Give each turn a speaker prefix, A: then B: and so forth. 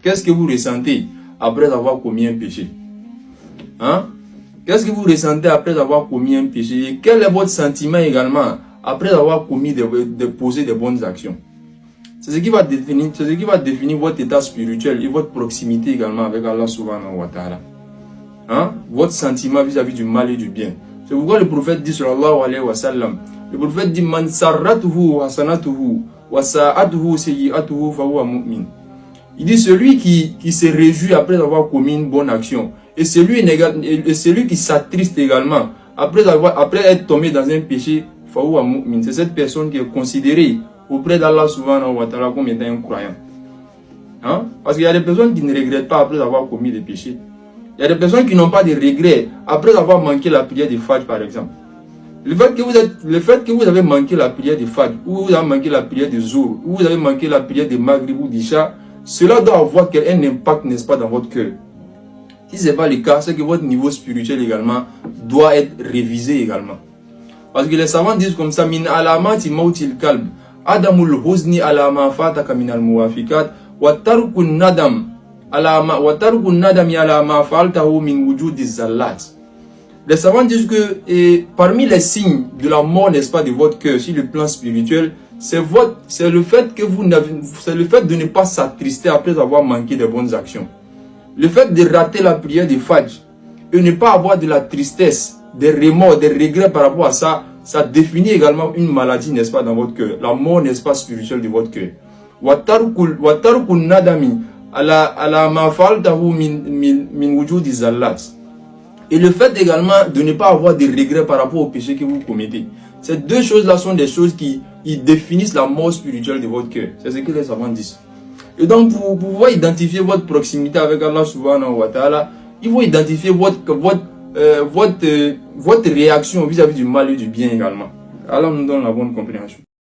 A: Qu'est-ce que vous ressentez après avoir commis un péché? Hein? Qu'est-ce que vous ressentez après avoir commis un péché? Quel est votre sentiment également après avoir commis posé des bonnes actions? C'est ce qui va définir votre état spirituel et votre proximité également avec Allah subhanahu wa ta'ala. Hein? Votre sentiment vis-à-vis du mal et du bien. C'est pourquoi le prophète dit sallallahu alayhi wa sallam, le prophète dit man sarratuhu hasanatuhu wa sa'atuhu sayyi'atuhu fa huwa mu'min. Il dit celui qui se réjouit après avoir commis une bonne action et celui qui s'attriste également après être tombé dans un péché, fa huwa mu'min. C'est cette personne qui est considérée auprès d'Allah subhanahu wa ta'ala comme étant un croyant. Hein? Parce qu'il y a des personnes qui ne regrettent pas après avoir commis des péchés. Il y a des personnes qui n'ont pas de regrets après avoir manqué la prière de Fajr par exemple. Le fait que vous avez manqué la prière de Fajr, ou vous avez manqué la prière de Zohr, ou vous avez manqué la prière de Maghrib ou d'Isha, cela doit avoir un impact, n'est-ce pas, dans votre cœur. Si ce n'est pas le cas, c'est que votre niveau spirituel également doit être révisé également. Parce que les savants disent comme ça, min alamati mautil kalb, adamul huzni alama fataka min al muwafikat, wa tarkun nadam alama faltahu min wujudi zallat. Les savants disent que parmi les signes de la mort, n'est-ce pas, de votre cœur sur le plan spirituel, c'est le fait de ne pas s'attrister après avoir manqué de bonnes actions. Le fait de rater la prière de Fajr et ne pas avoir de la tristesse, des remords, des regrets par rapport à ça, ça définit également une maladie, n'est-ce pas, dans votre cœur. La mort, n'est-ce pas, spirituelle de votre cœur. Watarukun nadami ala ma faltahu min wujudi zallat. Et le fait également de ne pas avoir de regrets par rapport au péché que vous commettez. Ces deux choses-là sont des choses qui définissent la mort spirituelle de votre cœur. C'est ce que les savants disent. Et donc, pour pouvoir identifier votre proximité avec Allah subhanahu wa ta'ala, il faut identifier votre réaction vis-à-vis du mal et du bien également. Allah nous donne la bonne compréhension.